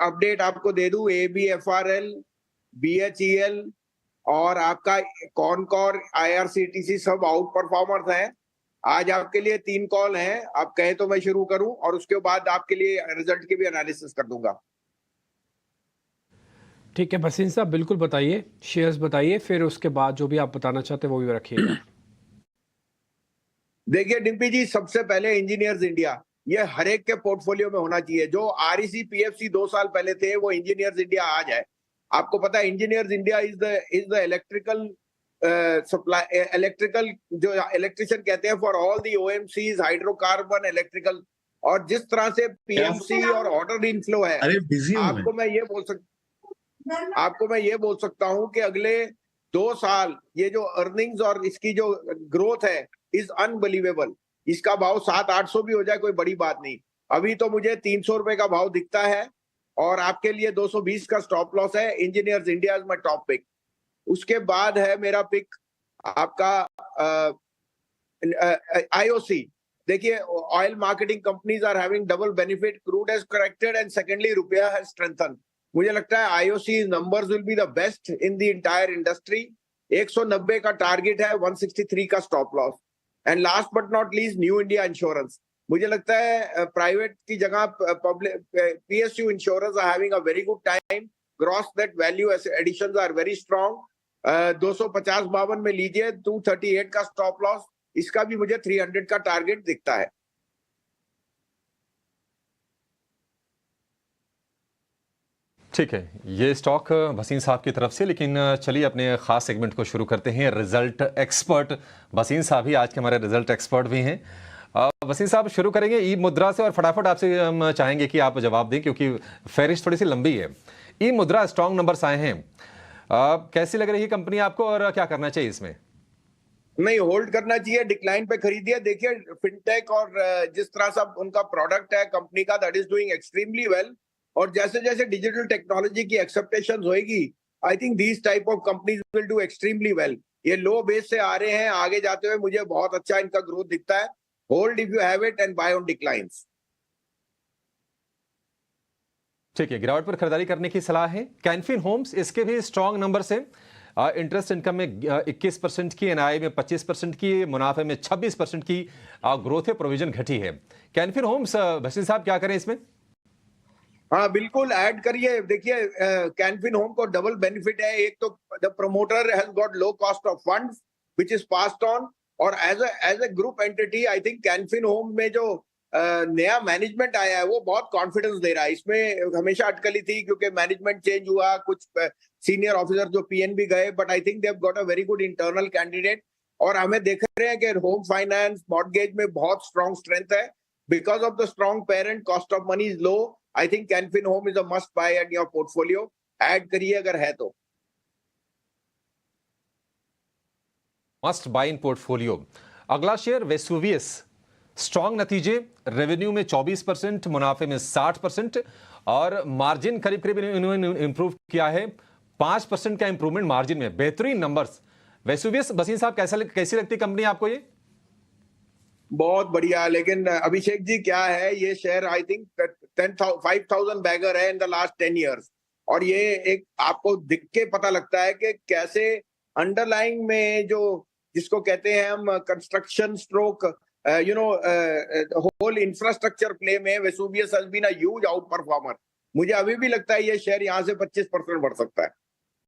Update आपको दे दूं, ABFRL, BHEL और आपका कॉनकॉर, IRCTC सब आउट परफॉर्मर्स हैं। आज आपके लिए 3 कॉल हैं, आप कहें तो मैं शुरू करूं और उसके बाद आपके लिए रिजल्ट की भी एनालिसिस कर दूंगा। ठीक है भसीन साहब, बिल्कुल बताइए, शेयर्स बताइए, फिर उसके बाद जो भी आप बताना चाहते हैं वो भी रखिएगा। देखिए डिम्पी जी, सबसे पहले इंजीनियर्स इंडिया, ये हर एक के पोर्टफोलियो में होना चाहिए। जो REC PFC 2 साल पहले थे, वो इंजीनियर्स इंडिया आज है। आपको पता है engineers India is the electrical supply, electrical जो इलेक्ट्रिशियन कहते हैं for all the OMCs, hydrocarbon, electrical. और जिस तरह से PMC और ऑर्डर इनफ्लो है, आपको मैं ये बोल सकता हूं कि अगले 2 साल ये जो अर्निंग्स और इसकी जो ग्रोथ है इज अनबिलीवेबल। इसका भाव 700-800 भी हो जाए कोई बड़ी बात नहीं। अभी तो मुझे 300 रुपए का भाव दिखता है और आपके लिए 220 का स्टॉप लॉस है। Engineers India is my top pick. उसके बाद है मेरा पिक आपका IOC। देखिए, oil marketing companies are having double benefit, crude has corrected and secondly रुपया हैज स्ट्रेंथन। मुझे लगता है IOC numbers will be the best in the entire industry. 190 का टारगेट है, 163 का stop loss. And last but not least, new India insurance. मुझे लगता है प्राइवेट की जगह public PSU insurance are having a very good time. Gross net value additions are very strong. 250-52 में लीजिए, 238 का स्टॉप लॉस। इसका भी मुझे 300 का टारगेट दिखता है। ठीक है, ये स्टॉक भसीन साहब की तरफ से। लेकिन चलिए अपने खास सेगमेंट को शुरू करते हैं। रिजल्ट एक्सपर्ट भसीन साहब ही आज के हमारे रिजल्ट एक्सपर्ट भी हैं। भसीन साहब, शुरू करेंगे ई मुद्रा से और फटाफट आपसे हम चाहेंगे कि आप जवाब दें क्योंकि फहरिस्त थोड़ी सी लंबी है। ई मुद्रा स्ट्रॉन्ग नंबर्स आए हैं, कैसी लग रही है कंपनी आपको और क्या करना चाहिए इसमें? नहीं, होल्ड करना चाहिए, डिक्लाइन पे खरीदिए। देखिए फिनटेक और जिस तरह से उनका प्रोडक्ट है कंपनी का, that is doing extremely well. और जैसे जैसे डिजिटल टेक्नोलॉजी की एक्सेप्टेशन होएगी, I think these type of companies will do extremely well. ये लो बेस से आ रहे हैं, आगे जाते हुए मुझे बहुत अच्छा इनका ग्रोथ दिखता है। Hold if you have it and buy on declines. ठीक है, गिरावट पर खरीदारी करने की सलाह है। कैनफिन होम्स, इसके भी स्ट्रॉन्ग नंबर से इंटरेस्ट इनकम में 21% की, NII में 25% की, मुनाफे में 26% की ग्रोथ है, प्रोविजन घटी है। कैनफिन होम्स, भसीन साहब क्या करें इसमें? हाँ बिल्कुल, ऐड करिए। देखिए कैनफिन होम को डबल बेनिफिट है। एक तो the promoter has got low cost of funds which is passed on, और as a group entity I think Canfin home में जो नया मैनेजमेंट आया है वो बहुत कॉन्फिडेंस दे रहा है। इसमें हमेशा अटकली थी क्योंकि मैनेजमेंट चेंज हुआ, कुछ सीनियर ऑफिसर जो PNB गए, but I think they have got a very good internal candidate. और हमें देख रहे हैं कि होम फाइनेंस, मॉर्गेज में बहुत स्ट्रॉन्ग स्ट्रेंथ है। Because of the strong parent, cost of money is low. I think Canfin home is a must buy in your portfolio. Add करिए अगर है तो। Must buy in portfolio. अगला शेयर वेसुवियस, स्ट्रॉन्ग नतीजे, revenue में 24%, मुनाफे में 60% और मार्जिन करीब करीब इन्होंने इंप्रूव किया है। 5% का इंप्रूवमेंट मार्जिन में, बेहतरीन नंबर्स। वेसुवियस, भसीन साहब कैसी लगती कंपनी आपको ये? बहुत बढ़िया। लेकिन अभिषेक जी क्या है, ये शेयर आई थिंक 5,000 बैगर है इन द लास्ट 10 इयर्स। और ये एक आपको दिख के पता लगता है कि कैसे अंडरलाइंग में जो जिसको कहते हैं हम construction stroke whole infrastructure play में Vesuvius has been a huge outperformer. मुझे अभी भी लगता है ये शेयर यहाँ से 25% बढ़ सकता है।